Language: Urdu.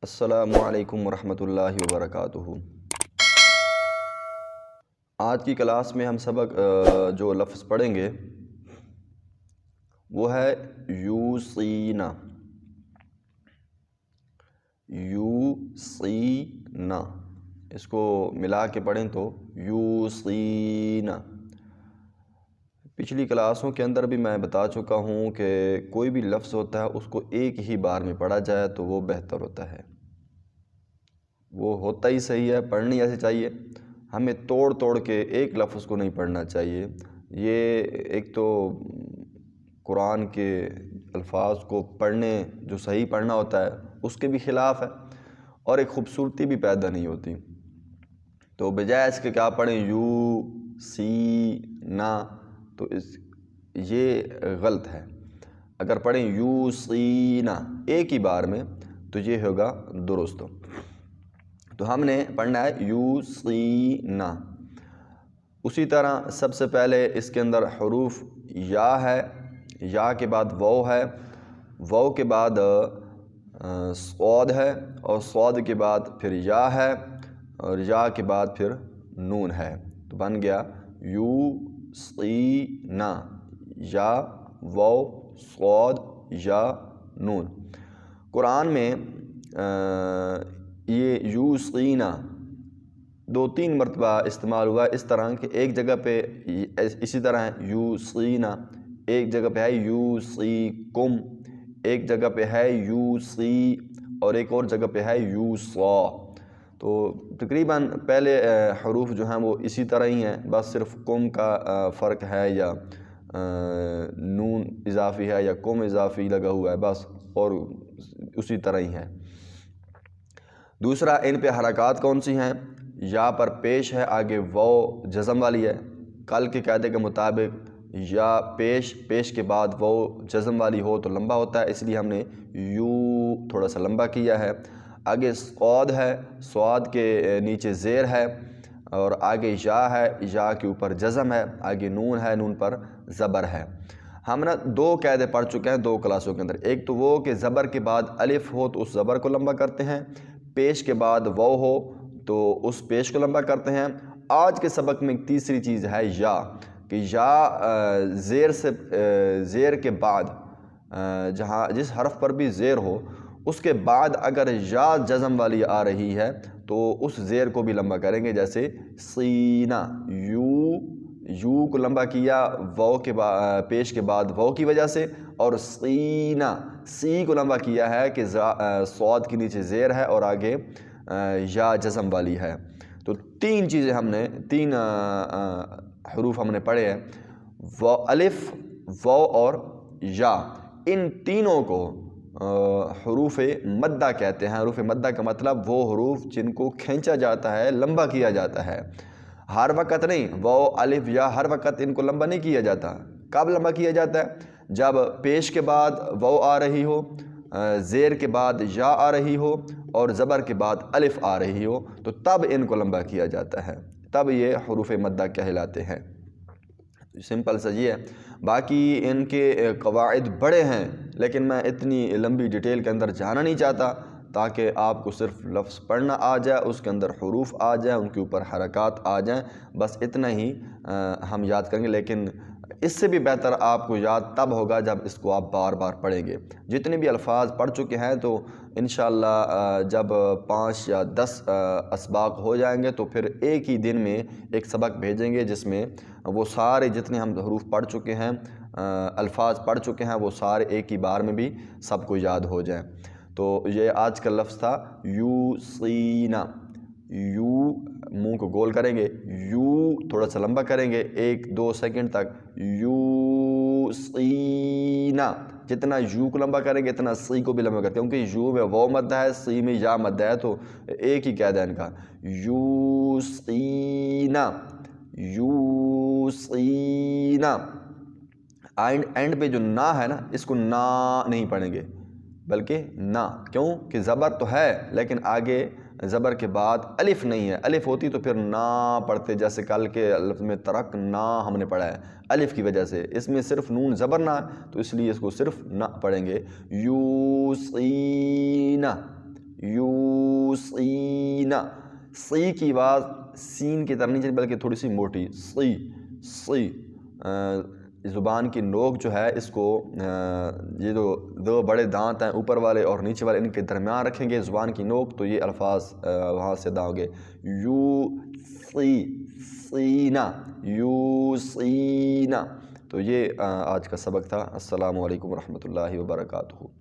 السلام علیکم ورحمۃ اللہ وبرکاتہ۔ آج کی کلاس میں ہم سبق جو لفظ پڑھیں گے وہ ہے یوصینا۔ یوصینا اس کو ملا کے پڑھیں تو یوصینا۔ پچھلی کلاسوں کے اندر بھی میں بتا چکا ہوں کہ کوئی بھی لفظ ہوتا ہے اس کو ایک ہی بار میں پڑھا جائے تو وہ بہتر ہوتا ہے، وہ ہوتا ہی صحیح ہے، پڑھنی ایسے چاہیے، ہمیں توڑ توڑ کے ایک لفظ کو نہیں پڑھنا چاہیے۔ یہ ایک تو قرآن کے الفاظ کو پڑھنے جو صحیح پڑھنا ہوتا ہے اس کے بھی خلاف ہے، اور ایک خوبصورتی بھی پیدا نہیں ہوتی۔ تو بجائے اس کے کیا پڑھیں یو سی نا، تو یہ غلط ہے۔ اگر پڑھیں یو سی نا ایک ہی بار میں تو یہ ہوگا درست۔ تو ہم نے پڑھنا ہے یو سی نا۔ اسی طرح سب سے پہلے اس کے اندر حروف یا ہے، یا کے بعد واو ہے، واو کے بعد صاد ہے، اور صاد کے بعد پھر یا ہے، اور یا کے بعد پھر نون ہے۔ تو بن گیا یو سی نا، یا واو صاد یا نون۔ قرآن میں یہ یوصینا 2-3 مرتبہ استعمال ہوا ہے، اس طرح کہ ایک جگہ پہ اسی طرح ہے یوصینا، ایک جگہ پہ ہے یوصیکم، ایک جگہ پہ ہے یوصی، اور ایک اور جگہ پہ ہے یوصا۔ تو تقریباً پہلے حروف جو ہیں وہ اسی طرح ہی ہیں، بس صرف کم کا فرق ہے، یا نون اضافی ہے یا کم اضافی لگا ہوا ہے بس، اور اسی طرح ہی ہے۔ دوسرا ان پہ حرکات کون سی ہیں؟ یا پر پیش ہے، آگے واو جزم والی ہے، کل کے قاعدے کے مطابق یا پیش کے بعد واو جزم والی ہو تو لمبا ہوتا ہے، اس لیے ہم نے یو تھوڑا سا لمبا کیا ہے۔ آگے صاد ہے، صاد کے نیچے زیر ہے، اور آگے یا ہے، یا کے اوپر جزم ہے، آگے نون ہے، نون پر زبر ہے۔ ہم نے 2 قاعدے پڑھ چکے ہیں 2 کلاسوں کے اندر، ایک تو وہ کہ زبر کے بعد الف ہو تو اس زبر کو لمبا کرتے ہیں، پیش کے بعد واو ہو تو اس پیش کو لمبا کرتے ہیں۔ آج کے سبق میں ایک تیسری چیز ہے یا، کہ یا زیر کے بعد جس حرف پر بھی زیر ہو اس کے بعد اگر یا جزم والی آ رہی ہے تو اس زیر کو بھی لمبا کریں گے، جیسے سینا، یو کو لمبا کیا واو کے پیش کے بعد واو کی وجہ سے، اور سینا سی کو لمبا کیا ہے کہ صاد کے نیچے زیر ہے اور آگے یا جزم والی ہے۔ تو 3 چیزیں ہم نے 3 حروف ہم نے پڑھے ہیں، الف، واو اور یا۔ ان تینوں کو حروف مدہ کہتے ہیں۔ حروف مدہ کا مطلب وہ حروف جن کو کھینچا جاتا ہے، لمبا کیا جاتا ہے، ہر وقت نہیں۔ واو الف یا ہر وقت ان کو لمبا نہیں کیا جاتا۔ کب لمبا کیا جاتا ہے؟ جب پیش کے بعد واو آ رہی ہو، زیر کے بعد یا آ رہی ہو، اور زبر کے بعد الف آ رہی ہو، تو تب ان کو لمبا کیا جاتا ہے، تب یہ حروف مدہ کہلاتے ہیں۔ سمپل سا یہ ہے، باقی ان کے قواعد بڑے ہیں، لیکن میں اتنی لمبی ڈیٹیل کے اندر جانا نہیں چاہتا، تاکہ آپ کو صرف لفظ پڑھنا آ جائے، اس کے اندر حروف آ جائیں، ان کے اوپر حرکات آ جائیں، بس اتنا ہی ہم یاد کریں گے۔ لیکن اس سے بھی بہتر آپ کو یاد تب ہوگا جب اس کو آپ بار بار پڑھیں گے۔ جتنے بھی الفاظ پڑھ چکے ہیں تو انشاءاللہ جب 5 یا 10 اسباق ہو جائیں گے تو پھر ایک ہی دن میں ایک سبق بھیجیں گے، جس میں وہ سارے جتنے ہم حروف پڑھ چکے ہیں، الفاظ پڑھ چکے ہیں، وہ سارے ایک ہی بار میں بھی سب کو یاد ہو جائیں۔ تو یہ آج کا لفظ تھا یوصینا۔ یو منہ کو گول کریں گے، یو تھوڑا سا لمبا کریں گے 1-2 سیکنڈ تک، یوصینا۔ جتنا یو کو لمبا کریں گے اتنا سی کو بھی لمبا کرتے ہیں، کیونکہ یو میں واو مدہ ہے، سی میں یا مدہ ہے، تو ایک ہی قاعدہ ان کا، یوصینا، یوصینا۔ اینڈ پہ جو نا ہے نا، اس کو نا نہیں پڑھیں گے بلکہ نا، کیوں کہ زبر تو ہے لیکن آگے زبر کے بعد الف نہیں ہے، الف ہوتی تو پھر نا پڑھتے، جیسے کل کے لفظ میں ترک نا ہم نے پڑھا ہے الف کی وجہ سے، اس میں صرف نون زبر نہ، تو اس لیے اس کو صرف نا پڑھیں گے، یوصینا، یوصینا، سی کی آواز سین کی طرح نہیں چلی بلکہ تھوڑی سی موٹی، سی زبان کی نوک جو ہے اس کو یہ جو دو بڑے دانت ہیں اوپر والے اور نیچے والے ان کے درمیان رکھیں گے زبان کی نوک، تو یہ الفاظ وہاں سے ادا ہوں گے، یوصینا یوصینا۔ تو یہ آج کا سبق تھا۔ السلام علیکم ورحمۃ اللہ وبرکاتہ۔